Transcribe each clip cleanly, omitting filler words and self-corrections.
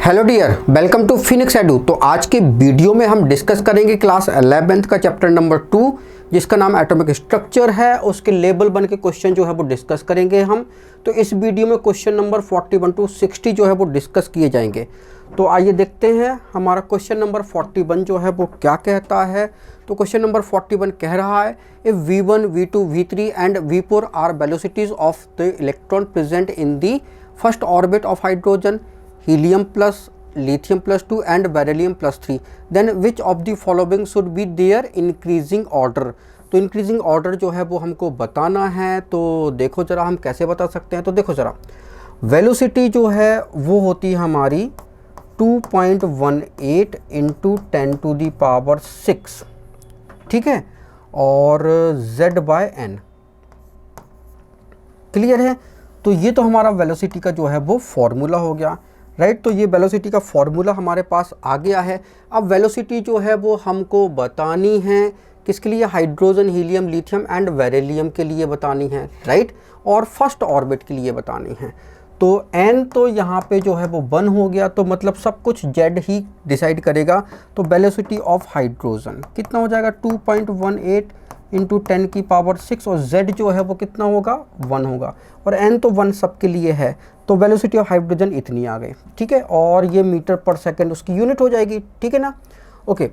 Hello dear, welcome to Phoenix Edu. तो आज के वीडियो में हम डिस्कस करेंगे क्लास 11th का चैप्टर नंबर 2 जिसका नाम एटॉमिक स्ट्रक्चर है। उसके लेवल 1 के क्वेश्चन जो है वो डिस्कस करेंगे हम। तो इस वीडियो में क्वेश्चन नंबर 41 to 60 जो है वो डिस्कस किए जाएंगे। तो आइए देखते हैं हमारा क्वेश्चन नंबर 41 जो है वो क्या कहता है। तो क्वेश्चन नंबर 41 कह रहा है, if V1, V2, V3 and V4 are velocities of the electron present in the first orbit of hydrogen, helium plus, lithium plus 2 and beryllium plus 3, then which of the following should be their increasing order. तो increasing order जो है वो हमको बताना है। तो देखो ज़रा हम कैसे बता सकते हैं। तो देखो ज़रा, वेलोसिटी जो है वो होती है हमारी 2.18 इंटू 10⁶, ठीक है, और Z/n क्लियर है। तो ये तो हमारा वेलोसिटी का जो है वो फॉर्मूला हो गया, राइट। तो ये वेलोसिटी का फॉर्मूला हमारे पास आ गया है। अब वेलोसिटी जो है वो हमको बतानी है किसके लिए, hydrogen, helium, lithium and beryllium के लिए बतानी है, राइट, और फर्स्ट ऑर्बिट के लिए बतानी है। तो n तो यहाँ पे जो है वो 1 हो गया, तो मतलब सब कुछ z ही डिसाइड करेगा। तो वेलोसिटी ऑफ हाइड्रोजन कितना हो जाएगा, 2.18 इंटू 10⁶, और z जो है वो कितना होगा, 1 होगा, और n तो 1 सबके लिए है। तो वेलोसिटी ऑफ हाइड्रोजन इतनी आ गई, ठीक है, और ये मीटर पर सेकंड उसकी यूनिट हो जाएगी, ठीक है ना। Okay,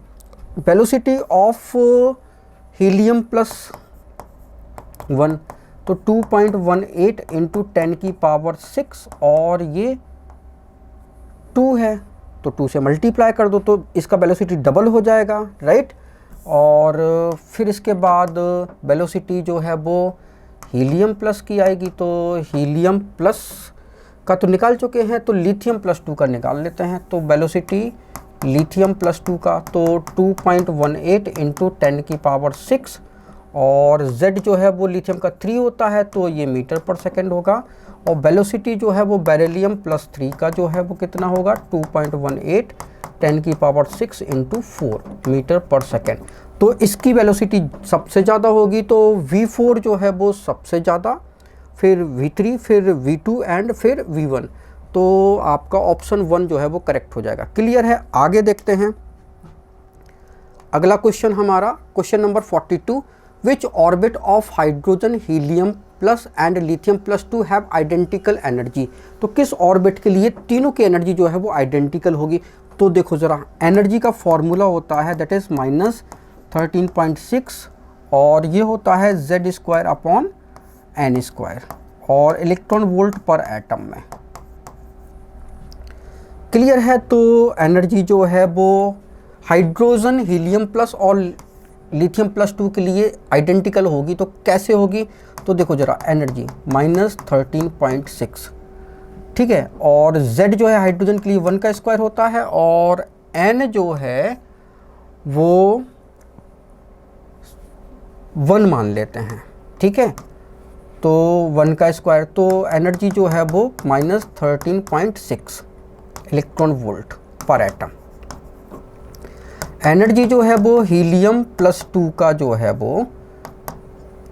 velocity of helium plus 1, तो 2.18 इंटू 10⁶, और ये 2 है, तो 2 से मल्टीप्लाई कर दो तो इसका वेलोसिटी डबल हो जाएगा, राइट। और फिर इसके बाद वेलोसिटी जो है वो हीलियम प्लस की आएगी। तो हीलियम प्लस का तो निकाल चुके हैं, तो लिथियम प्लस 2 का निकाल लेते हैं। तो वेलोसिटी लिथियम प्लस 2 का तो 2.18 इंटू 10⁶, और z जो है वो लिथियम का 3 होता है, तो ये मीटर पर सेकंड होगा। और वेलोसिटी जो है वो बेरिलियम प्लस 3 का जो है वो कितना होगा, 2.18 10⁶ इंटू 4 मीटर पर सेकेंड। तो इसकी वेलोसिटी सबसे ज़्यादा होगी, तो V4 जो है वो सबसे ज़्यादा, फिर V3, फिर V2 एंड फिर V1। तो आपका ऑप्शन 1 जो है वो करेक्ट हो जाएगा। क्लियर है, आगे देखते हैं। अगला क्वेश्चन हमारा question number 42, which orbit of hydrogen, helium plus and lithium plus 2 have identical energy. तो किस ऑर्बिट के लिए तीनों की एनर्जी जो है वो आइडेंटिकल होगी। तो देखो ज़रा, एनर्जी का फॉर्मूला होता है दैट इज़ -13.6, और ये होता है Z²/n², और इलेक्ट्रॉन वोल्ट पर एटम में। क्लियर है। तो एनर्जी जो है वो हाइड्रोजन, हीलियम प्लस और लिथियम प्लस 2 के लिए आइडेंटिकल होगी। तो कैसे होगी, तो देखो ज़रा, एनर्जी -13.6, ठीक है, और Z जो है हाइड्रोजन के लिए 1 का स्क्वायर होता है, और N जो है वो 1 मान लेते हैं, ठीक है, तो 1 का स्क्वायर, तो एनर्जी जो है वो -13.6 इलेक्ट्रॉन वोल्ट पर एटम। एनर्जी जो है वो हीलियम प्लस 2 का जो है वो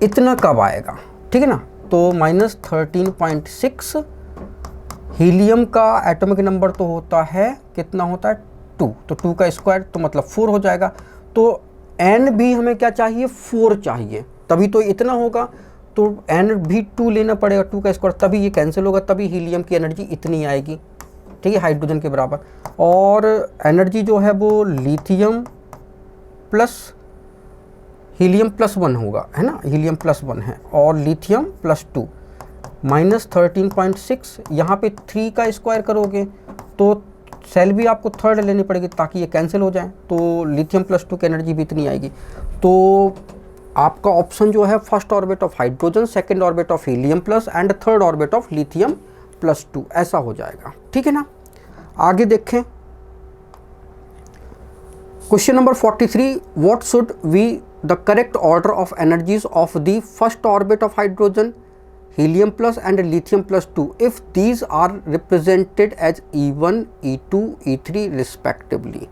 इतना कब आएगा, ठीक है ना। तो -13.6, हीलियम का एटॉमिक नंबर तो होता है, कितना होता है, 2, तो 2 का स्क्वायर तो मतलब 4 हो जाएगा। तो n भी हमें क्या चाहिए, 4 चाहिए, तभी तो इतना होगा। तो n भी 2 लेना पड़ेगा, 2 का स्क्वायर, तभी ये कैंसिल होगा, तभी हीलियम की एनर्जी इतनी आएगी, ठीक है, हाइड्रोजन के बराबर। और एनर्जी जो है वो लिथियम प्लस हीलियम प्लस 1 होगा, है ना, हीलियम प्लस 1 है, और लिथियम प्लस 2, -13.6, यहाँ पे 3 का स्क्वायर करोगे तो सेल भी आपको थर्ड लेनी पड़ेगी ताकि ये कैंसिल हो जाए। तो लिथियम प्लस 2 की एनर्जी भी इतनी आएगी। तो आपका ऑप्शन जो है first orbit of hydrogen, second orbit of helium plus and third orbit of lithium plus 2, ऐसा हो जाएगा, ठीक है ना। आगे देखें question number 43, what should be the correct order of energies of the first orbit of hydrogen, helium plus and lithium plus 2 if these are represented as E1, E2, E3 respectively,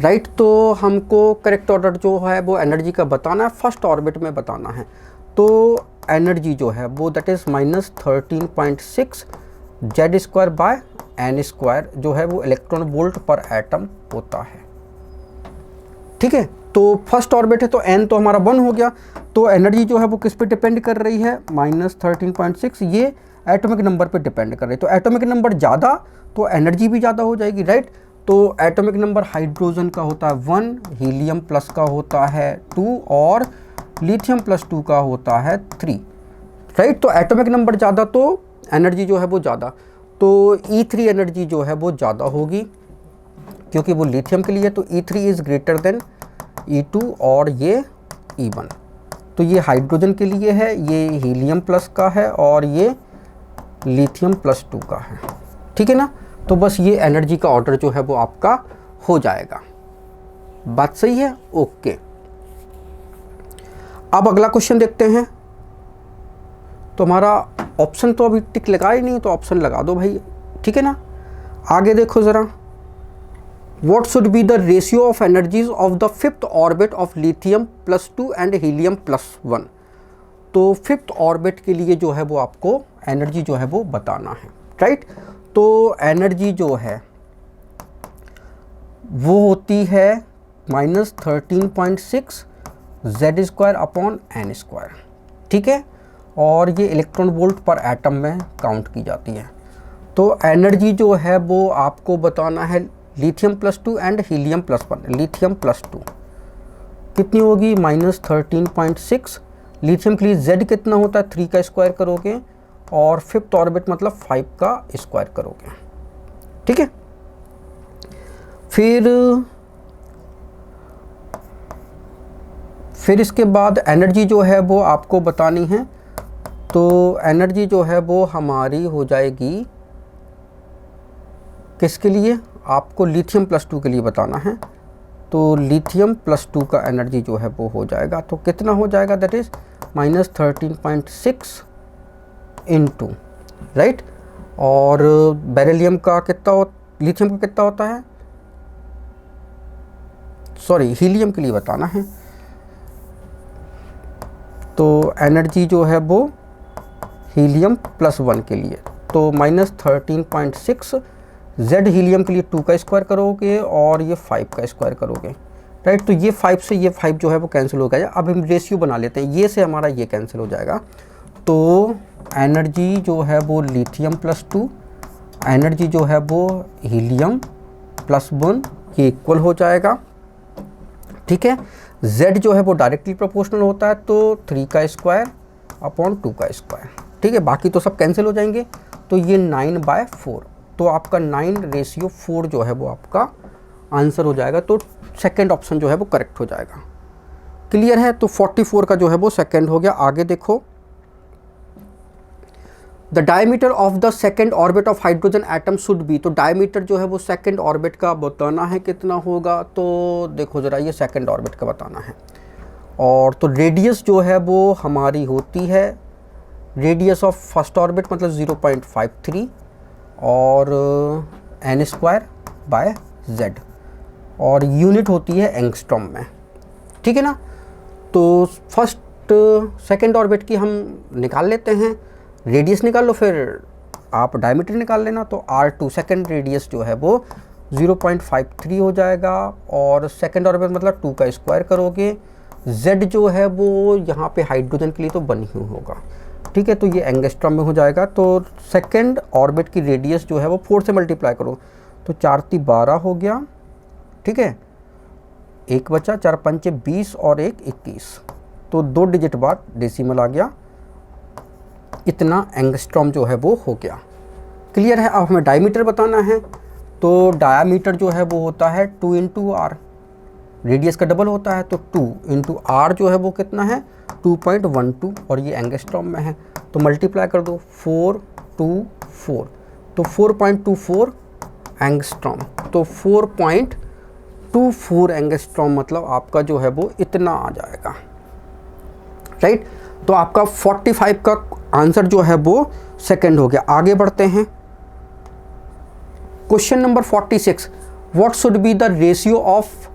right. तो हमको correct order जो है वो energy का बताना है, first orbit में बताना है। तो एनर्जी जो है वो दैट इज़ -13.6 Z² n² जो है वो इलेक्ट्रॉन वोल्ट पर एटम होता है। ठीक है, तो फर्स्ट ऑर्बिट है तो n तो हमारा 1 हो गया, तो एनर्जी जो है वो किस पे डिपेंड कर रही है, -13.6, ये एटॉमिक नंबर पे डिपेंड कर रही है। तो एटॉमिक नंबर ज़्यादा तो एनर्जी भी ज़्यादा हो जाएगी, राइट। तो एटॉमिक नंबर हाइड्रोजन का होता है 1, हीलियम प्लस का होता है 2 और लिथियम +2 का होता है 3, राइट। तो एटॉमिक नंबर ज़्यादा तो एनर्जी जो है वो ज़्यादा, तो E3 एनर्जी जो है वो ज़्यादा होगी क्योंकि वो लिथियम के लिए, तो E3 is greater than E2 और ये E1। तो ये हाइड्रोजन के लिए है, ये हीलियम प्लस का है और ये लिथियम +2 का है, ठीक है ना। तो बस ये एनर्जी का ऑर्डर जो है वो आपका हो जाएगा। बात सही है, ओके। अब अगला क्वेश्चन देखते हैं। तो हमारा ऑप्शन तो अभी टिक लगा ही नहीं, तो ऑप्शन लगा दो भाई, ठीक है ना। आगे देखो ज़रा, what should be the ratio of energies of the 5th orbit of lithium +2 and helium +1। तो 5th ऑर्बिट के लिए जो है वो आपको एनर्जी जो है वो बताना है, राइट। तो एनर्जी जो है वो होती है -13.6 Z²/n², ठीक है। और ये इलेक्ट्रॉन वोल्ट पर एटम में काउंट की जाती है। तो एनर्जी जो है वो आपको बताना है लिथियम +2 एंड हीलियम +1। लिथियम +2 कितनी होगी, -13.6। लिथियम के लिए Z कितना होता है, 3 का स्क्वायर करोगे और 5th ऑर्बिट मतलब 5 का स्क्वायर करोगे, ठीक है। फिर इसके बाद एनर्जी जो है वो आपको बतानी है। तो एनर्जी जो है वो हमारी हो जाएगी किसके लिए, आपको लिथियम +2 के लिए बताना है। तो लिथियम +2 का एनर्जी जो है वो हो जाएगा, तो कितना हो जाएगा, दैट इज़ -13.6 × राइट। और बेरिलियम का कितना लिथियम का कितना होता है, सॉरी हीलियम के लिए बताना है। तो एनर्जी जो है वो हीलियम +1 के लिए, तो -13.6 Z हीलियम के लिए 2 का स्क्वायर करोगे और ये 5 का स्क्वायर करोगे, राइट। तो ये 5 से ये 5 जो है वो कैंसिल हो गया। अब हम रेशियो बना लेते हैं, ये से हमारा ये कैंसिल हो जाएगा। तो एनर्जी जो है वो लिथियम +2, एनर्जी जो है वो हीलियम +1, ये इक्वल हो जाएगा, ठीक है। Z जो है वो डायरेक्टली प्रोपोर्शनल होता है, तो 3 का स्क्वायर अपॉन 2 का स्क्वायर, ठीक है। बाकी तो सब कैंसिल हो जाएंगे, तो ये 9/4, तो आपका 9:4 जो है वो आपका आंसर हो जाएगा। तो सेकंड ऑप्शन जो है वो करेक्ट हो जाएगा। क्लियर है, तो 44 का जो है वो सेकंड हो गया। आगे देखो, the diameter of the second orbit of hydrogen atom should be. तो डायमीटर जो है वो सेकंड ऑर्बिट का बताना है कितना होगा। तो देखो ज़रा, ये सेकंड ऑर्बिट का बताना है। और तो रेडियस जो है वो हमारी होती है, रेडियस ऑफ फर्स्ट ऑर्बिट मतलब 0.53 और n²/z, और यूनिट होती है एंगस्ट्रॉम में, ठीक है ना। तो फर्स्ट सेकंड ऑर्बिट की हम निकाल लेते हैं, रेडियस निकाल लो, फिर आप डायमीटर निकाल लेना। तो R2 सेकंड रेडियस जो है वो 0.53 हो जाएगा, और सेकंड ऑर्बिट मतलब 2 का स्क्वायर करोगे। Z जो है वो यहाँ पे हाइड्रोजन के लिए तो 1 ही होगा, ठीक है। तो ये एंगस्ट्रॉम में हो जाएगा। तो सेकंड ऑर्बिट की रेडियस जो है वो 4 से मल्टीप्लाई करो, तो 4 × 12 हो गया, ठीक है। 1 बचा, 4 × 5 = 20 और 1 = 21, तो 2 डिजिट बाद डेसिमल आ गया। इतना एंगस्ट्रॉम जो है वो हो गया। क्लियर है। अब हमें डायमीटर बताना है। तो डायमीटर जो है वो होता है 2 × r, रेडियस का डबल होता है, तो 2 × r जो है वो कितना है, 2.12, और ये एंगस्ट्रॉम में है, तो मल्टीप्लाई कर दो, 4 2 4, तो 4.24 एंगस्ट्रॉम। तो 4.24 एंगस्ट्रॉम मतलब आपका जो है वो इतना आ जाएगा, राइट। तो आपका 45 का आंसर जो है वो सेकंड हो गया। आगे बढ़ते हैं, question number 46, what should be the ratio of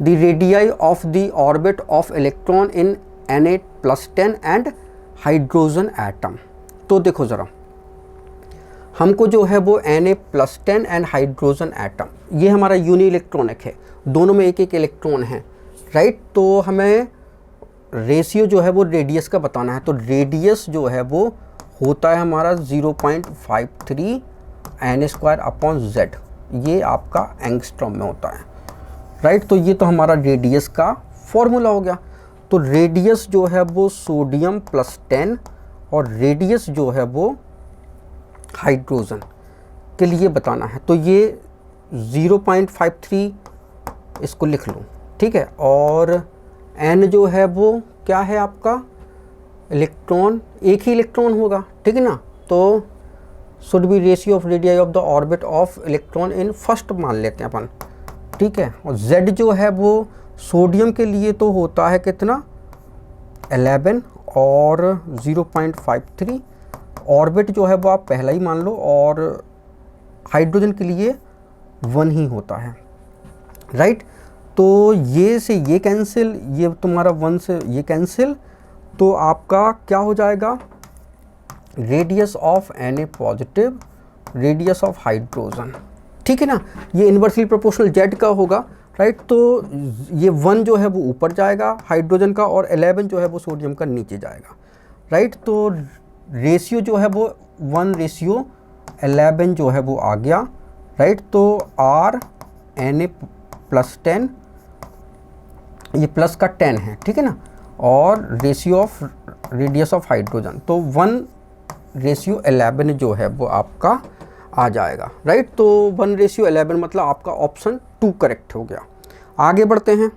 the radii of the orbit of electron in Na+10 and hydrogen atom. तो देखो ज़रा, हमको जो है वो Na+10 एंड हाइड्रोजन एटम, ये हमारा यूनि इलेक्ट्रॉनिक है, दोनों में एक एक इलेक्ट्रॉन है, राइट। तो हमें रेशियो जो है वो रेडियस का बताना है, तो रेडियस जो है वो होता है हमारा 0.53 n²/z, ये आपका एंगस्ट्रॉम में होता है, राइट। तो ये तो हमारा रेडियस का फॉर्मूला हो गया। तो रेडियस जो है वो सोडियम +10 और रेडियस जो है वो हाइड्रोजन के लिए बताना है, तो ये 0.53 इसको लिख लो, ठीक है। और n जो है वो क्या है आपका, इलेक्ट्रॉन, एक ही इलेक्ट्रॉन होगा, ठीक है ना। तो should be ratio of radii of the orbit of electron in first मान लेते हैं अपन, ठीक है। और z जो है वो सोडियम के लिए तो होता है कितना, 11 और 0.53, ऑर्बिट जो है वो आप पहला ही मान लो, और हाइड्रोजन के लिए 1 ही होता है, राइट। तो ये से ये कैंसिल, ये तुम्हारा 1 से ये कैंसिल, तो आपका क्या हो जाएगा, radius of Na+, radius of hydrogen, ठीक है ना। ये इन्वर्सली प्रोपोर्शनल Z का होगा, राइट। तो ये 1 जो है वो ऊपर जाएगा हाइड्रोजन का, और 11 जो है वो सोडियम का नीचे जाएगा, राइट। तो रेशियो जो है वो 1:11 जो है वो आ गया, राइट। तो R Na+10, ये प्लस का 10 है, ठीक है ना, और ratio of radius of hydrogen, तो 1:11 जो है वो आपका आ जाएगा, राइट। तो 1:11 मतलब आपका ऑप्शन 2 करेक्ट हो गया। आगे बढ़ते हैं।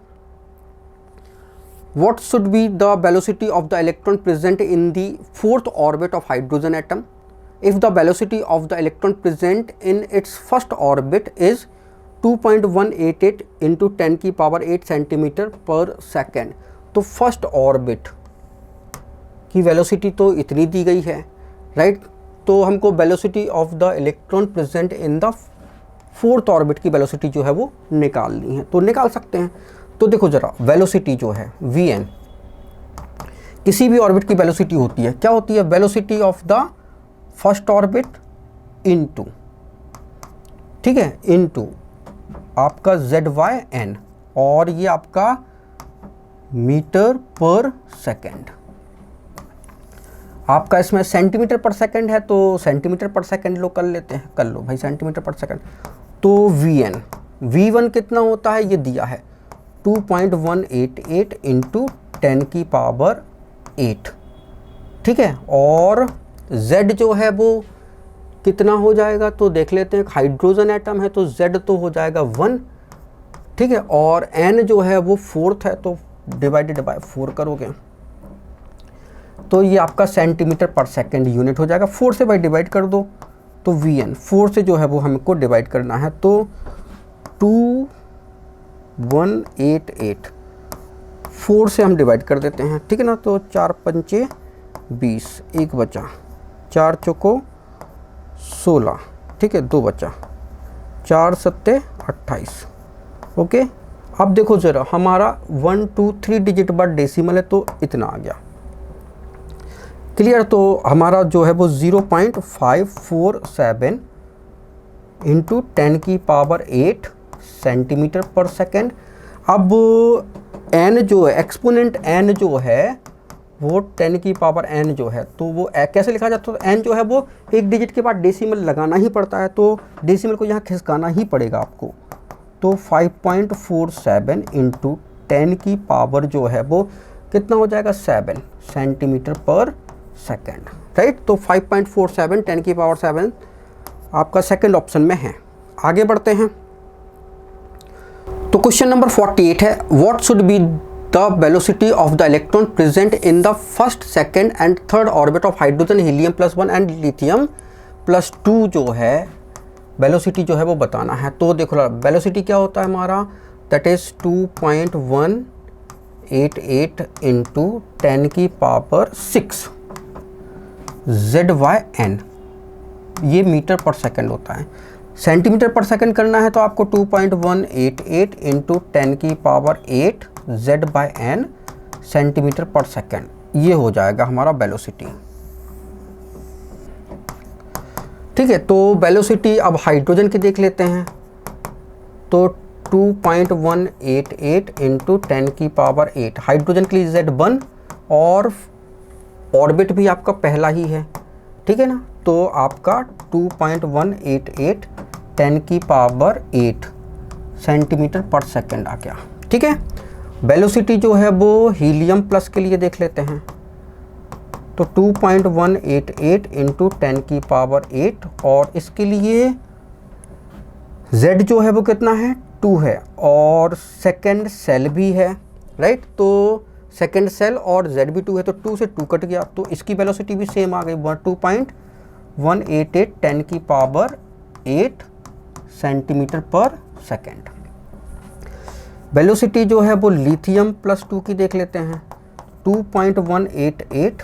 What should be the velocity of the electron present in the 4th orbit of hydrogen atom if the velocity of the electron present in its first orbit is 2.188 into 10⁸ cm/s। तो first orbit की velocity तो इतनी दी गई है, right. तो हमको velocity of the electron present in the 4th orbit की velocity जो है वो निकालनी है, तो निकाल सकते हैं। तो देखो ज़रा, वेलोसिटी जो है Vn, किसी भी ऑर्बिट की वेलोसिटी होती है, क्या होती है, velocity of the first orbit into, ठीक है, इनटू आपका ZYN, और ये आपका मीटर पर सेकेंड, आपका इसमें सेंटीमीटर पर सेकेंड है, तो सेंटीमीटर पर सेकेंड लो कर लेते हैं, कर लो भाई सेंटीमीटर पर सेकेंड। तो V1 कितना होता है, ये दिया है 2.188 इंटू 10⁸, ठीक है। और Z जो है वो कितना हो जाएगा, तो देख लेते हैं, हाइड्रोजन एटम है तो Z तो हो जाएगा 1, ठीक है। और N जो है वो 4th है, तो डिवाइडेड बाय 4 करोगे तो ये आपका सेंटीमीटर पर सेकेंड यूनिट हो जाएगा। 4 से भाई डिवाइड कर दो, तो Vn 4 से जो है वो हमको डिवाइड करना है, तो 2188 4 से हम डिवाइड कर देते हैं, ठीक है ना। तो 4 पंचे 20, 1 बचा, 4 चौको 16, ठीक है, 2 बचा, 4 सत्ते 28, ओके। अब देखो ज़रा, हमारा 1 2 3 डिजिट बाद डेसिमल है, तो इतना आ गया, क्लियर। तो हमारा जो है वो 0.547 इंटू 10⁸ सेंटीमीटर पर सेकेंड। अब n जो है, एक्सपोनेंट n जो है वो 10⁸n जो है, तो वो कैसे लिखा जाता है, तो n जो है वो एक डिजिट के बाद डेसिमल लगाना ही पड़ता है, तो डेसिमल को यहाँ खिसकाना ही पड़ेगा आपको। तो 5.47 इंटू 10⁸ जो है वो कितना हो जाएगा, 7 सेंटीमीटर पर सेकेंड, राइट। तो 5.47 10⁸7 आपका सेकेंड ऑप्शन में है। आगे बढ़ते हैं। तो क्वेश्चन नंबर 48 है, what should be the velocity of the electron present in the first, second and third orbit of hydrogen, helium +1 and lithium +2 जो है वेलोसिटी जो है वो बताना है। तो देखो वेलोसिटी क्या होता है हमारा, दैट इज 2.188 इंटू 10⁶ ZYN, ये मीटर पर सेकेंड होता है। सेंटीमीटर पर सेकेंड करना है तो आपको 2.188 इंटू 10⁸ ZYN सेंटीमीटर पर सेकेंड, ये हो जाएगा हमारा वेलोसिटी। ठीक है, तो वेलोसिटी अब हाइड्रोजन की देख लेते हैं। तो 2.188 इंटू 10⁻8 हाइड्रोजन के लिए Z1 और ऑर्बिट भी आपका पहला ही है, ठीक है ना। तो आपका 2.188 10⁸ सेंटीमीटर पर सेकेंड आ गया, ठीक है। वेलोसिटी जो है वो हीलियम प्लस के लिए देख लेते हैं। तो 2.188 इंटू 10⁸, और इसके लिए Z जो है वो कितना है, 2 है, और सेकेंड सेल भी है, राइट। तो सेकेंड सेल और Z भी 2 है, तो 2 से 2 कट गया, तो इसकी वेलोसिटी भी सेम आ गई, 2.188 10⁸ सेंटीमीटर पर सेकेंड। वेलोसिटी जो है वो लिथियम प्लस 2 की देख लेते हैं। 2.188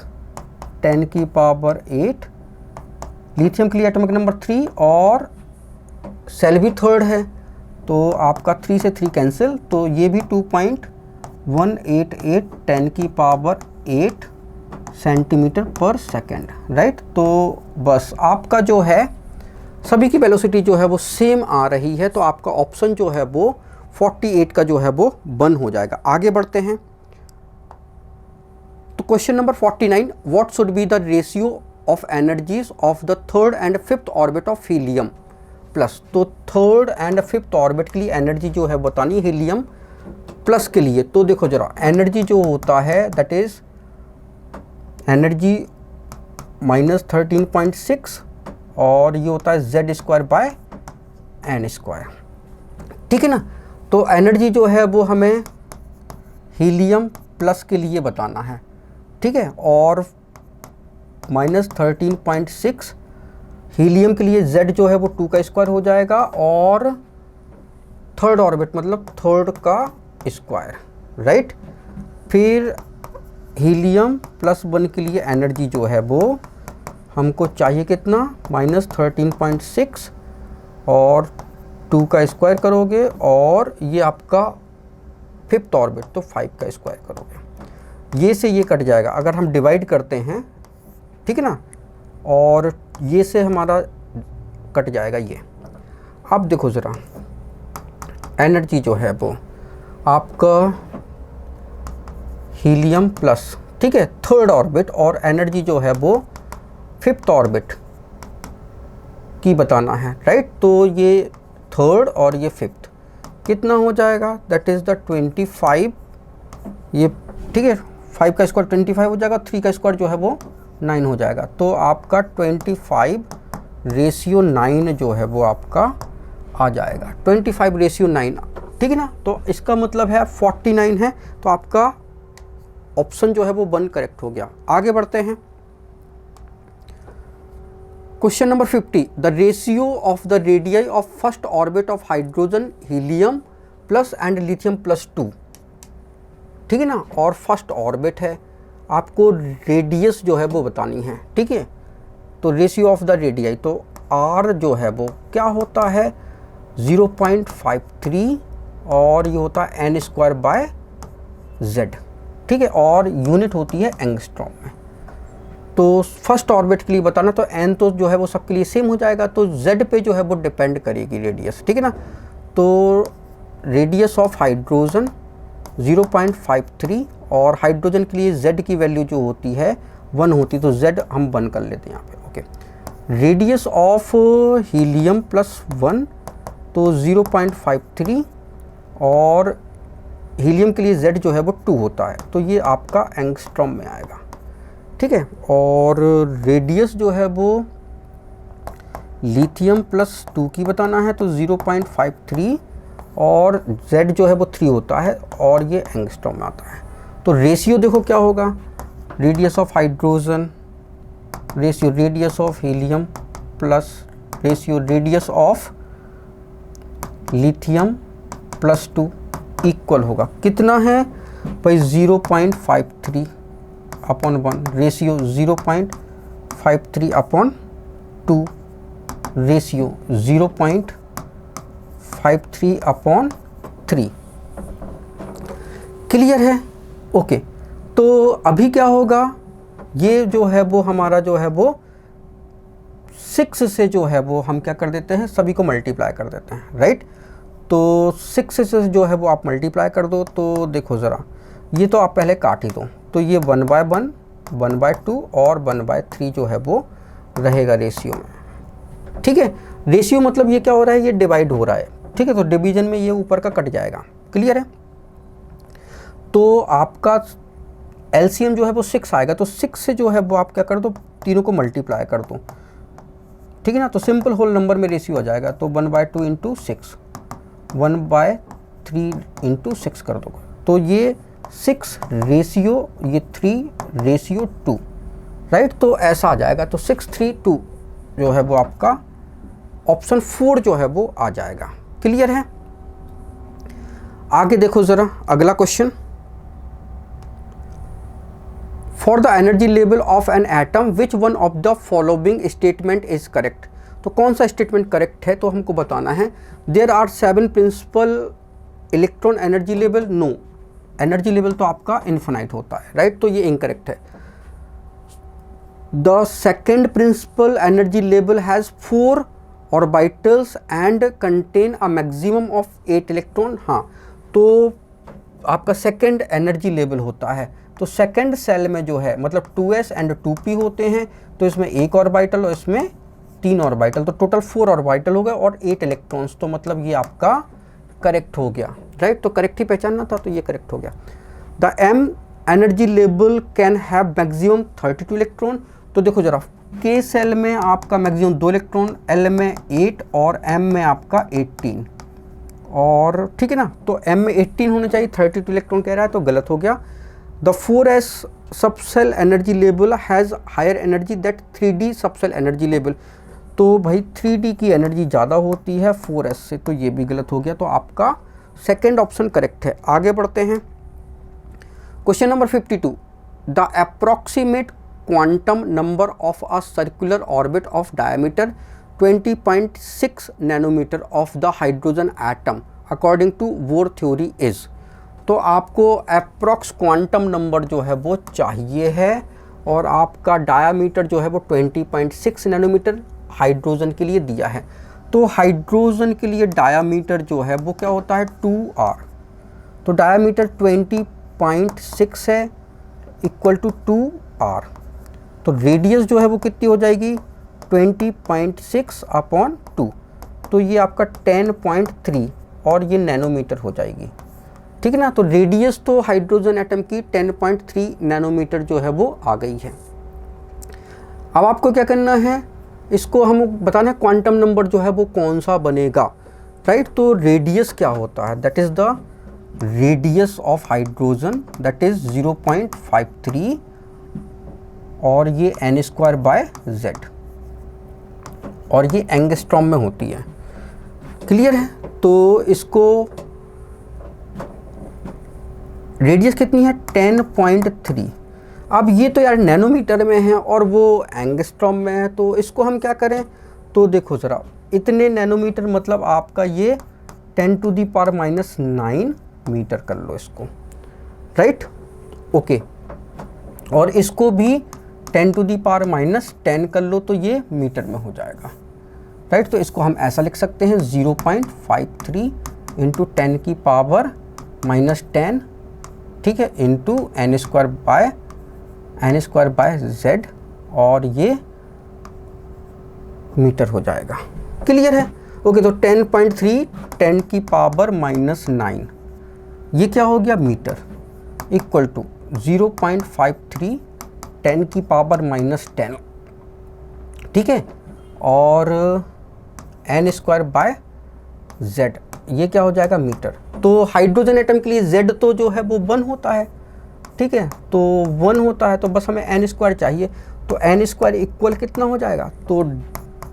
10⁸, लिथियम के लिए एटॉमिक नंबर 3 और सेल भी थर्ड है, तो आपका 3 से 3 कैंसिल, तो ये भी 2.188 10⁸ सेंटीमीटर पर सेकेंड, राइट। तो बस आपका जो है सभी की वेलोसिटी जो है वो सेम आ रही है, तो आपका ऑप्शन जो है वो 48 का जो है वो बन हो जाएगा। आगे बढ़ते हैं। तो question number 49, what should be the ratio of energies of the third and fifth orbit of helium plus. तो थर्ड एंड फिफ्थ ऑर्बिट के लिए एनर्जी जो है बतानी हीलियम प्लस के लिए। तो देखो जरा, एनर्जी जो होता है दैट इज एनर्जी -13.6 और ये होता है Z²/n², ठीक है ना। तो एनर्जी जो है वो हमें हीलियम प्लस के लिए बताना है, ठीक है, और -13.6 हीलियम के लिए Z जो है वो 2 का स्क्वायर हो जाएगा, और थर्ड ऑर्बिट मतलब थर्ड का स्क्वायर, राइट। फिर हीलियम +1 के लिए एनर्जी जो है वो हमको चाहिए कितना, -13.6 और 2 का स्क्वायर करोगे, और ये आपका फिफ्थ ऑर्बिट तो 5 का स्क्वायर करोगे। ये से ये कट जाएगा अगर हम डिवाइड करते हैं, ठीक है ना, और ये से हमारा कट जाएगा ये। अब देखो ज़रा, एनर्जी जो है वो आपका हीलियम प्लस, ठीक है, थर्ड ऑर्बिट, और एनर्जी जो है वो फिफ्थ ऑर्बिट की बताना है, राइट। तो ये थर्ड और ये फिफ्थ कितना हो जाएगा, दैट इज़ द 25, ये ठीक है, 5 का स्क्वायर 25 हो जाएगा, 3 का स्क्वायर जो है वो 9 हो जाएगा। तो आपका 25:9 जो है वो आपका आ जाएगा, 25:9, ठीक है ना। तो इसका मतलब है 49 है, तो आपका ऑप्शन जो है वो 1 करेक्ट हो गया। आगे बढ़ते हैं। Question number 50, the ratio of the radii of first orbit of hydrogen helium plus and lithium +2, ठीक है ना, और फर्स्ट ऑर्बिट है, आपको रेडियस जो है वो बतानी है, ठीक है। तो रेशियो ऑफ द रेडियाई, तो R जो है वो क्या होता है 0.53, और ये होता है n²/z, ठीक है, और यूनिट होती है एंगस्ट्रॉम में। तो फर्स्ट ऑर्बिट के लिए बताना, तो n तो जो है वो सबके लिए सेम हो जाएगा, तो z पे जो है वो डिपेंड करेगी रेडियस, ठीक है ना। तो रेडियस ऑफ हाइड्रोजन 0.53, और हाइड्रोजन के लिए z की वैल्यू जो होती है 1 होती, तो z हम 1 कर लेते हैं यहाँ पे, ओके। रेडियस ऑफ हीलियम +1, तो 0.53, और हीलियम के लिए z जो है वो 2 होता है, तो ये आपका एंगस्ट्रॉम में आएगा, ठीक है। और रेडियस जो है वो लिथियम +2 की बताना है, तो 0.53, और z जो है वो 3 होता है, और ये एंगस्ट्रॉम में आता है। तो रेशियो देखो क्या होगा, radius of hydrogen ratio radius of helium plus ratio radius of lithium +2 equal होगा कितना है भाई 0.53/1, रेशियो 0.53/2, रेशियो 0.53/3। क्लियर है, ओके। तो अभी क्या होगा, ये जो है वो हमारा जो है वो 6 से जो है वो हम क्या कर देते हैं, सभी को मल्टीप्लाई कर देते हैं, राइट। तो 6 से जो है वो आप मल्टीप्लाई कर दो, तो देखो ज़रा, ये तो आप पहले काट ही दो, तो ये 1/1, 1/2 और 1/3 जो है वो रहेगा रेशियो में, ठीक है। रेशियो मतलब ये क्या हो रहा है, ये डिवाइड हो रहा है, ठीक है। तो डिवीजन में ये ऊपर का कट जाएगा, क्लियर है। तो आपका एलसीएम जो है वो 6 आएगा, तो 6 से जो है वो आप क्या कर दो, तीनों को मल्टीप्लाई कर दो, ठीक है ना। तो सिंपल होल नंबर में रेशियो आ जाएगा, तो 1/2 इंटू 6, 1/3 इंटू 6 कर दो, तो ये 6 रेशियो, ये 3 रेशियो 2, राइट। तो ऐसा आ जाएगा, तो 6:3:2 जो है वो आपका ऑप्शन 4 जो है वो आ जाएगा, क्लियर है। आगे देखो ज़रा अगला question, for the energy level of an atom which one of the following statement is correct. तो कौन सा स्टेटमेंट करेक्ट है, तो हमको बताना है। There are 7 principal electron energy level, no, energy level तो आपका इन्फिनाइट होता है, राइट। तो ये इनकरेक्ट है। The second principal energy level has 4 orbitals and contain a maximum of 8 electron, हाँ। तो आपका सेकेंड एनर्जी लेवल होता है, तो सेकेंड सेल में जो है मतलब 2s एंड 2p होते हैं, तो इसमें 1 ऑर्बिटल और इसमें 3 ऑर्बिटल, तो टोटल 4 ऑर्बिटल हो गए और 8 इलेक्ट्रॉन्स, तो मतलब ये आपका करेक्ट हो गया, राइट। तो करेक्ट ही पहचानना था, तो ये करेक्ट हो गया। The m energy level can have maximum 32 electron, तो देखो जरा, k सेल में आपका मैक्सिमम 2 इलेक्ट्रॉन, l में 8 और m में आपका 18, और ठीक है ना। तो m में 18 होने चाहिए, 32 इलेक्ट्रॉन कह रहा है, तो गलत हो गया। The 4s subshell energy level has higher energy that 3d subshell energy level, तो भाई 3d की एनर्जी ज़्यादा होती है 4s से, तो ये भी गलत हो गया। तो आपका सेकेंड ऑप्शन करेक्ट है। आगे बढ़ते हैं, question number 52, the approximate quantum number of a circular orbit of diameter 20.6 nanometre of the hydrogen atom according to Bohr theory is. तो आपको अप्रॉक्स क्वांटम नंबर जो है वो चाहिए है, और आपका डायामीटर जो है वो 20.6 नैनोमीटर हाइड्रोजन के लिए दिया है। तो हाइड्रोजन के लिए डायामीटर जो है वो क्या होता है, 2r, तो डायामीटर 20.6 है इक्वल टू 2r, तो रेडियस जो है वो कितनी हो जाएगी, 20.6/2, तो ये आपका 10.3 और ये नैनोमीटर हो जाएगी, ठीक है ना। तो रेडियस तो हाइड्रोजन एटम की 10.3 नैनोमीटर जो है वो आ गई है। अब आपको क्या करना है, इसको हम बताना है क्वांटम नंबर जो है वो कौन सा बनेगा, राइट। तो रेडियस क्या होता है, that is the radius of hydrogen, that is 0.53, और ये n²/z, और ये एंगस्ट्रॉम में होती है, क्लियर है। तो इसको रेडियस कितनी है, 10.3। अब ये तो यार नैनोमीटर में है और वो एंगस्ट्रॉम में है, तो इसको हम क्या करें, तो देखो ज़रा, इतने नैनोमीटर मतलब आपका ये 10⁻⁹ मीटर कर लो इसको, राइट, ओके। और इसको भी 10⁻⁻10 कर लो, तो ये मीटर में हो जाएगा, राइट। तो इसको हम ऐसा लिख सकते हैं 0.53 इंटू 10⁻⁻10, ठीक है, इंटू n²/z, और ये मीटर हो जाएगा, क्लियर है, ओके। तो 10.3 10⁻⁻9 ये क्या हो गया, मीटर, इक्वल टू 0.53 10⁻⁻10, ठीक है, और n²/z ये क्या हो जाएगा, मीटर। तो हाइड्रोजन एटम के लिए z तो जो है वो 1 होता है, ठीक है, तो 1 होता है, तो बस हमें n² चाहिए, तो n² इक्वल कितना हो जाएगा, तो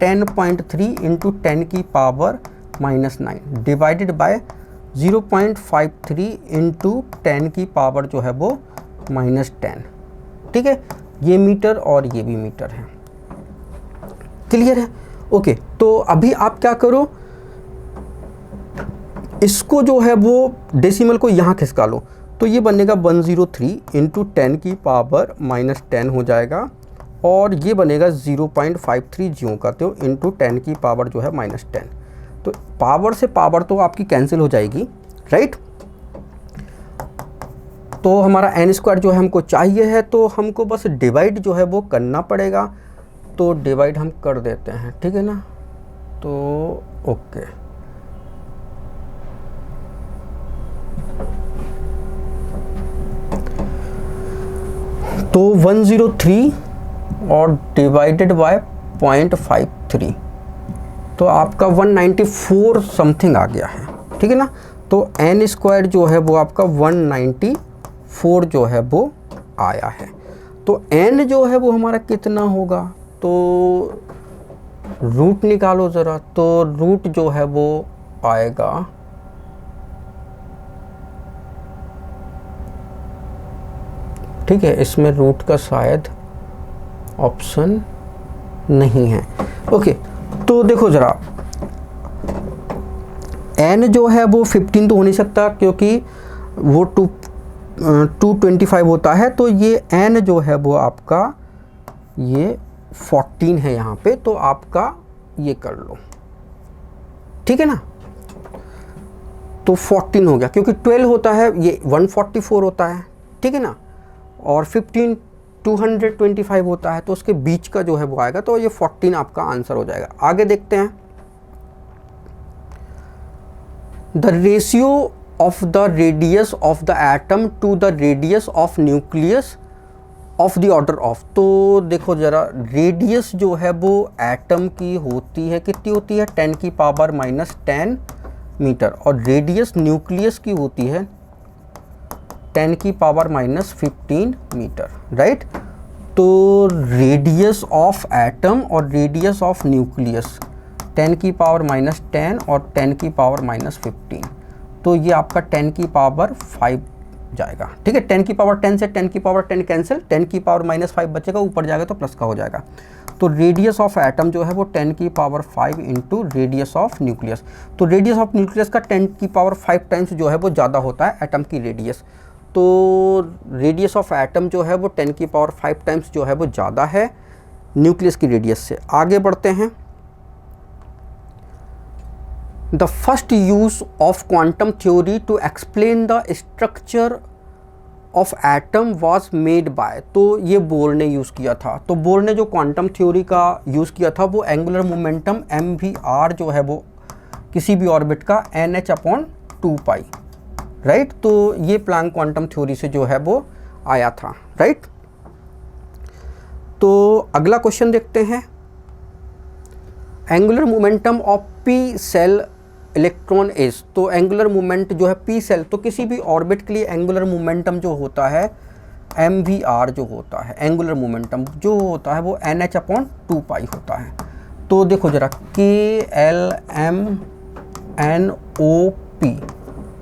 10.3 इंटू 10⁻⁻9 डिवाइडेड बाय 0.53 इंटू 10 जो है वो -10, ठीक है, ये मीटर और ये भी मीटर है, क्लियर है, ओके। तो अभी आप क्या करो, इसको जो है वो डेसिमल को यहाँ खिसका लो, तो ये बनेगा 103 इंटू 10⁻⁻10 हो जाएगा, और ये बनेगा 0.53 ज्यों करते हो इंटू 10 की पावर जो है -10। तो पावर से पावर तो आपकी कैंसिल हो जाएगी, राइट। तो हमारा n² जो है हमको चाहिए है, तो हमको बस डिवाइड जो है वो करना पड़ेगा। तो डिवाइड हम कर देते हैं, ठीक है ना। तो ओके, तो 103 और डिवाइडेड बाय 0.53, तो आपका 194 समथिंग आ गया है, ठीक है ना। तो n² जो है वो आपका 194 जो है वो आया है। तो n जो है वो हमारा कितना होगा, तो रूट निकालो ज़रा। तो रूट जो है वो आएगा, ठीक है, इसमें रूट का शायद ऑप्शन नहीं है। ओके, तो देखो ज़रा, n जो है वो 15 तो हो नहीं सकता क्योंकि वो 225 होता है। तो ये n जो है वो आपका ये 14 है यहाँ पे, तो आपका ये कर लो, ठीक है ना। तो 14 हो गया, क्योंकि 12 होता है, ये 144 होता है, ठीक है ना, और 15 225 होता है, तो उसके बीच का जो है वो आएगा। तो ये 14 आपका आंसर हो जाएगा। आगे देखते हैं, the ratio of the radius of the atom to the radius of nucleus of the order of. तो देखो ज़रा, रेडियस जो है वो एटम की होती है, कितनी होती है, 10 की पावर -10 मीटर, और रेडियस न्यूक्लियस की होती है 10 की पावर -15 मीटर, राइट। तो रेडियस ऑफ एटम और रेडियस ऑफ न्यूक्लियस 10 की पावर -10 और 10 की पावर -15, तो ये आपका 10 की पावर 5 जाएगा, ठीक है। 10 की पावर 10 से 10 की पावर 10 कैंसिल, 10 की पावर -5 बचेगा, ऊपर जाएगा तो प्लस का हो जाएगा। तो रेडियस ऑफ एटम जो है वो 10 की power 5 into radius of nucleus. तो रेडियस ऑफ न्यूक्लियस का 10 की पावर 5 टाइम्स जो है वो ज़्यादा होता है एटम की रेडियस। तो रेडियस ऑफ एटम जो है वो 10 की पावर 5 टाइम्स जो है वो ज़्यादा है न्यूक्लियस की रेडियस से। आगे बढ़ते हैं, the first use of quantum theory to explain the structure of atom was made by. तो ये बोर ने यूज़ किया था। तो बोर ने जो क्वांटम थ्योरी का यूज़ किया था वो एंगुलर मोमेंटम mvr जो है वो किसी भी ऑर्बिट का nh/2π, राइट। तो ये प्लैंक क्वांटम थ्योरी से जो है वो आया था, राइट। तो अगला क्वेश्चन देखते हैं, angular momentum of P cell electron is. तो एंगुलर मोमेंट जो है पी सेल, तो किसी भी ऑर्बिट के लिए एंगुलर मोमेंटम जो होता है mvr जो होता है, एंगुलर मोमेंटम जो होता है वो nh/2π होता है। तो देखो जरा, KLMNOP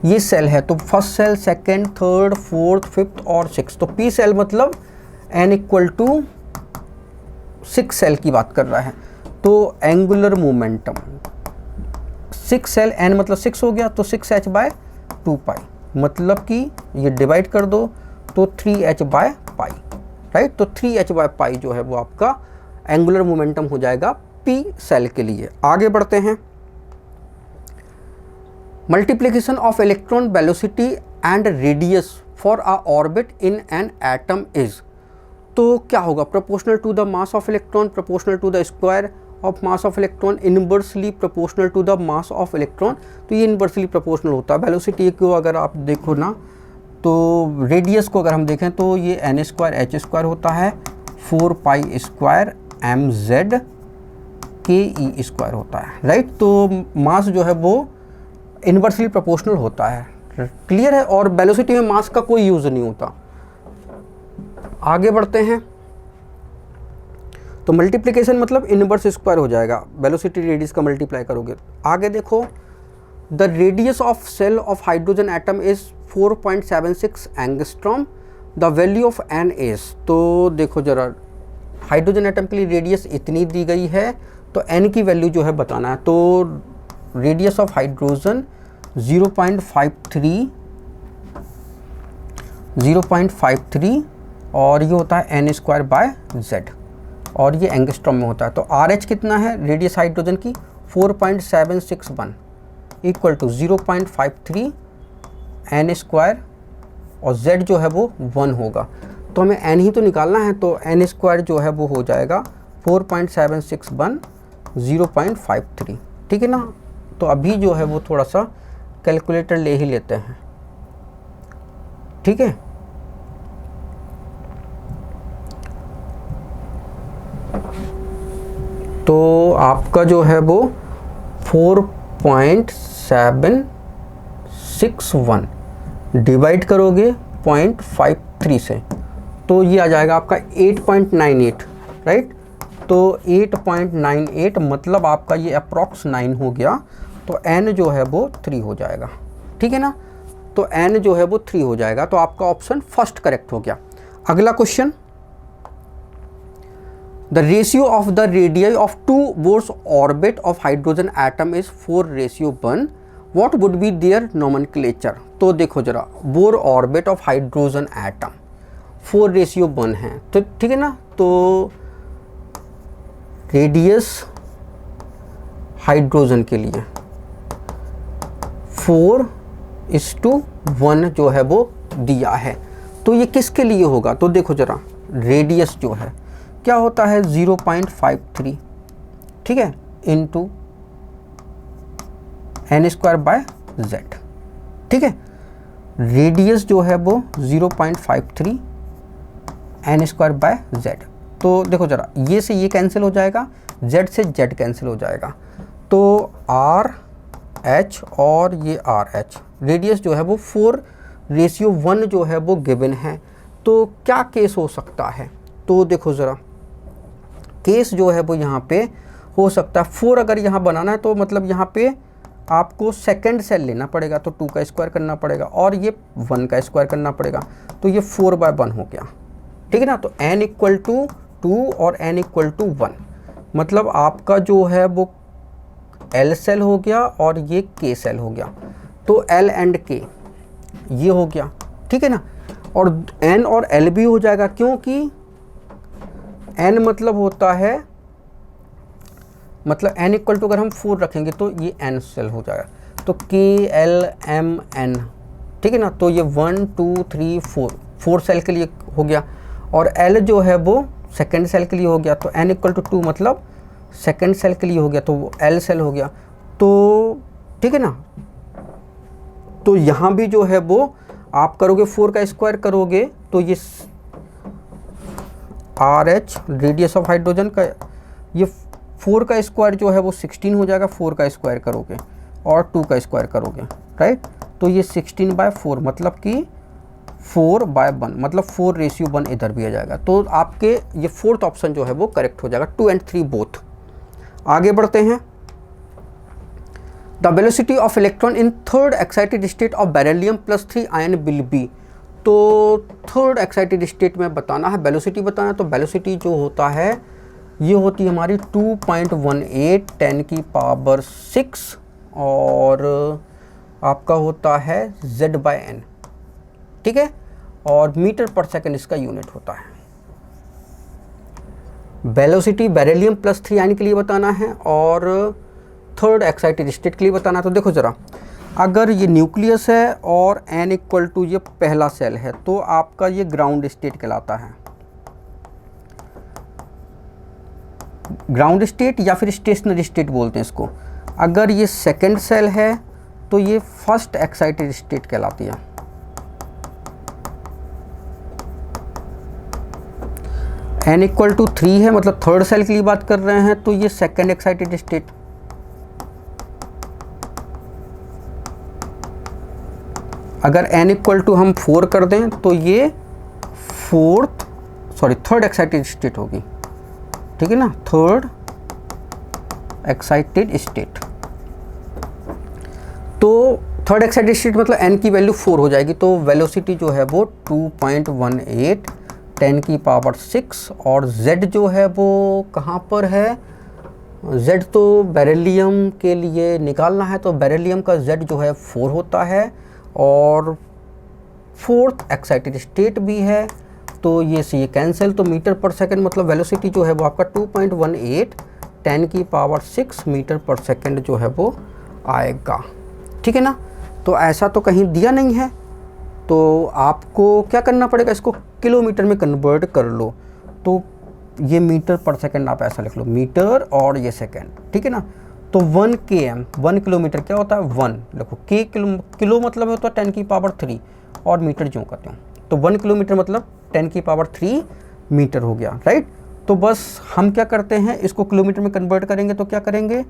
ये सेल है, तो first shell, second, third, fourth, fifth और सिक्स। तो पी सेल मतलब n = 6 सेल की बात कर रहा है। तो एंगुलर मोमेंटम 6 सेल, n मतलब 6 हो गया, तो 6h/2π, मतलब कि ये डिवाइड कर दो तो 3h/π, राइट। तो 3h/π जो है वो आपका एंगुलर मोमेंटम हो जाएगा पी सेल के लिए। आगे बढ़ते हैं, multiplication of electron velocity and radius for a orbit in an atom is. तो क्या होगा, proportional to the mass of electron, proportional to the square of mass of electron, inversely proportional to the mass of electron. तो ये inversely proportional होता है। Velocity को अगर आप देखो ना, तो रेडियस को अगर हम देखें तो ये n²h² होता है, 4π² mz ke² होता है, राइट। तो मास जो है वो इनवर्सली प्रोपोर्शनल होता है, क्लियर है। और वेलोसिटी में मास का कोई यूज़ नहीं होता। आगे बढ़ते हैं, तो मल्टीप्लिकेशन मतलब इनवर्स स्क्वायर हो जाएगा, वेलोसिटी रेडियस का मल्टीप्लाई करोगे। आगे देखो, the radius of shell of hydrogen atom is 4.76 angstrom, the value of n is. तो देखो जरा, हाइड्रोजन एटम के लिए रेडियस इतनी दी गई है, तो n की वैल्यू जो है बताना है। तो रेडियस ऑफ हाइड्रोजन 0.53 और ये होता है n² बाय z, और ये एंगस्ट्रॉम में होता है। तो RH कितना है रेडियस हाइड्रोजन की 4.761 इक्वल टू 0.53 n² और Z जो है वो 1 होगा। तो हमें n ही तो निकालना है, तो n² जो है वो हो जाएगा 4.761 0.53, ठीक है ना। तो अभी जो है वो थोड़ा सा कैलकुलेटर ले ही लेते हैं, ठीक है। तो आपका जो है वो 4.761 डिवाइड करोगे 0.53 से, तो ये आ जाएगा आपका 8.98, राइट। तो 8.98 मतलब आपका ये अप्रॉक्स 9 हो गया। तो n जो है वो 3 हो जाएगा, ठीक है ना। तो n जो है वो 3 हो जाएगा। तो आपका ऑप्शन फर्स्ट करेक्ट हो गया। अगला question, the ratio of the radii of 2 Bohr's orbit of hydrogen atom is 4:1, what would be their nomenclature. तो देखो जरा, Bohr orbit of hydrogen atom 4:1 है, तो ठीक है ना। तो रेडियस हाइड्रोजन के लिए 4:1 जो है वो दिया है। तो ये किसके लिए होगा, तो देखो जरा, रेडियस जो है क्या होता है 0.53, ठीक है, इंटू n²/z, ठीक है। रेडियस जो है वो 0.53 n²/z। तो देखो जरा, ये से ये कैंसिल हो जाएगा, z से z कैंसिल हो जाएगा। तो RH और ये RH, रेडियस जो है वो 4:1 जो है वो गिवन है। तो क्या केस हो सकता है, तो देखो ज़रा, केस जो है वो यहाँ पे हो सकता है 4 अगर यहाँ बनाना है तो मतलब यहाँ पे आपको सेकंड सेल लेना पड़ेगा, तो 2 का स्क्वायर करना पड़ेगा और ये 1 का स्क्वायर करना पड़ेगा। तो ये 4/1 हो गया, ठीक है ना। तो n = 2 और n = 1, मतलब आपका जो है वो L सेल हो गया और ये K सेल हो गया। तो L एंड K ये हो गया, ठीक है ना। और N और L भी हो जाएगा, क्योंकि n मतलब होता है, मतलब n = अगर हम 4 रखेंगे तो ये n सेल हो जाएगा। तो KLMN, ठीक है ना। तो ये 1 2 3 4 सेल के लिए हो गया, और L जो है वो सेकेंड सेल के लिए हो गया। तो n = 2 मतलब सेकेंड सेल के लिए हो गया, तो वो L सेल हो गया। तो ठीक है ना। तो यहाँ भी जो है वो आप करोगे 4 का स्क्वायर करोगे तो ये RH रेडियस ऑफ हाइड्रोजन का, ये 4 का स्क्वायर जो है वो 16 हो जाएगा, 4 का स्क्वायर करोगे और 2 का स्क्वायर करोगे, राइट। तो ये 16/4 मतलब कि 4/1 मतलब 4:1 इधर भी आ जाएगा। तो आपके ये 4th ऑप्शन जो है वो करेक्ट हो जाएगा, 2 and 3 बोथ। आगे बढ़ते हैं। The velocity of electron in 3rd excited state of beryllium +3 ion will be. तो 3rd एक्साइटेड स्टेट में बताना है, वेलोसिटी बताना है। तो वेलोसिटी जो होता है ये होती है हमारी 2.18 10⁶ और आपका होता है Z/n, ठीक है। और मीटर/सेकंड इसका यूनिट होता है। वेलोसिटी बेरिलियम +3 आयन के लिए बताना है और 3rd एक्साइटेड स्टेट के लिए बताना है। तो देखो ज़रा, अगर ये न्यूक्लियस है और n = ये पहला सेल है तो आपका ये ग्राउंड स्टेट कहलाता है, ग्राउंड स्टेट या फिर स्टेशनरी स्टेट बोलते हैं इसको। अगर ये सेकंड सेल है तो ये फर्स्ट एक्साइटेड स्टेट कहलाती है। n = 3 है मतलब 3rd सेल के लिए बात कर रहे हैं, तो ये सेकंड एक्साइटेड स्टेट। अगर n = हम 4 कर दें तो ये 3rd एक्साइटेड स्टेट होगी, ठीक है ना, 3rd एक्साइटेड स्टेट। तो 3rd एक्साइटेड स्टेट मतलब n की वैल्यू 4 हो जाएगी। तो वेलोसिटी जो है वो 2.18 10⁶ और z जो है वो कहाँ पर है, z तो बेरिलियम के लिए निकालना है। तो बेरिलियम का z जो है 4 होता है और 4th एक्साइटेड स्टेट भी है तो ये से ये कैंसिल, तो मीटर पर सेकंड मतलब वेलोसिटी जो है वो आपका 2.18 10⁻⁶ मीटर पर सेकंड जो है वो आएगा। ठीक है ना। तो ऐसा तो कहीं दिया नहीं है, तो आपको क्या करना पड़ेगा, इसको किलोमीटर में कन्वर्ट कर लो। तो ये मीटर पर सेकंड आप ऐसा लिख लो, मीटर और ये सेकंड। ठीक है ना। तो 1 km 1 किलोमीटर क्या होता है, 1 देखो, के किलो मतलब होता है 10⁻³ और मीटर जो करते हो, तो 1 किलोमीटर मतलब 10⁻³ मीटर हो गया, राइट। तो बस हम क्या करते हैं, इसको किलोमीटर में कन्वर्ट करेंगे तो क्या करेंगे,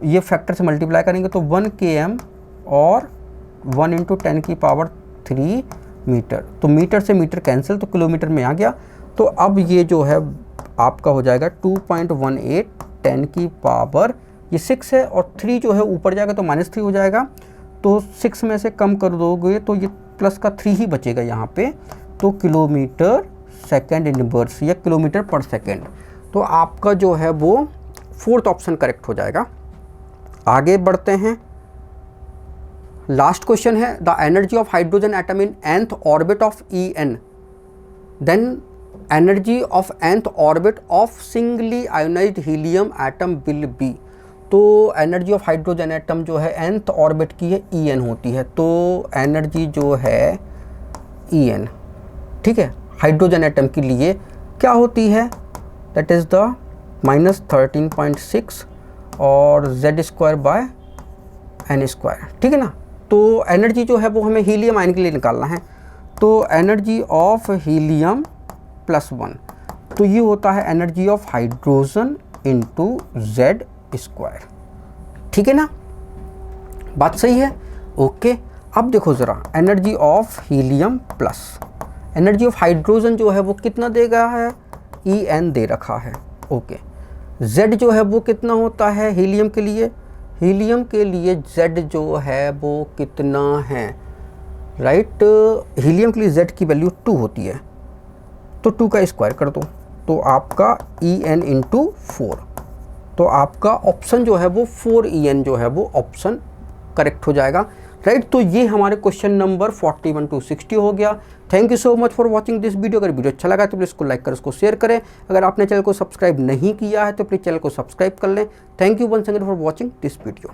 ये फैक्टर से मल्टीप्लाई करेंगे, तो 1 km और 1 × 10⁻³ मीटर, तो मीटर से मीटर कैंसिल, तो किलोमीटर में आ गया। तो अब ये जो है आपका हो जाएगा 2.18 10⁻⁶ है, और 3 जो है ऊपर जाएगा तो -3 हो जाएगा, तो 6 में से कम कर दोगे तो ये प्लस का 3 ही बचेगा यहाँ पे, तो किलोमीटर सेकंड इनवर्स या किलोमीटर पर सेकंड। तो आपका जो है वो 4th ऑप्शन करेक्ट हो जाएगा। आगे बढ़ते हैं, लास्ट क्वेश्चन है, the energy of hydrogen atom in nth orbit of En then energy of nth orbit of singly ionised helium atom will be. तो एनर्जी ऑफ हाइड्रोजन एटम जो है nth orbit की है En होती है, तो energy जो है En, ठीक है, हाइड्रोजन एटम के लिए क्या होती है, दैट इज़ द -13.6 और Z²/n², ठीक है ना। तो एनर्जी जो है वो हमें हीलियम आयन के लिए निकालना है, तो एनर्जी ऑफ हीलियम +1, तो ये होता है energy of hydrogen into Z², ठीक है ना, बात सही है। ओके, अब देखो ज़रा, energy of helium plus energy of hydrogen जो है वो कितना देगा है, En दे रखा है। ओके, Z जो है वो कितना होता है हीलियम के लिए, हीलियम के लिए Z जो है वो कितना है, राइट, हीलियम के लिए Z की वैल्यू 2 होती है, तो 2 का स्क्वायर कर दो, तो आपका En × 4, तो आपका ऑप्शन जो है वो 4En जो है वो ऑप्शन करेक्ट हो जाएगा, राइट। तो ये हमारे क्वेश्चन नंबर 41 to 60 हो गया। Thank you so much for watching this video. अगर वीडियो अच्छा लगा तो प्लीज़ इसको लाइक कर, इसको शेयर करें। अगर आपने चैनल को सब्सक्राइब नहीं किया है तो प्लीज़ चैनल को सब्सक्राइब कर लें। Thank you once again for watching this video.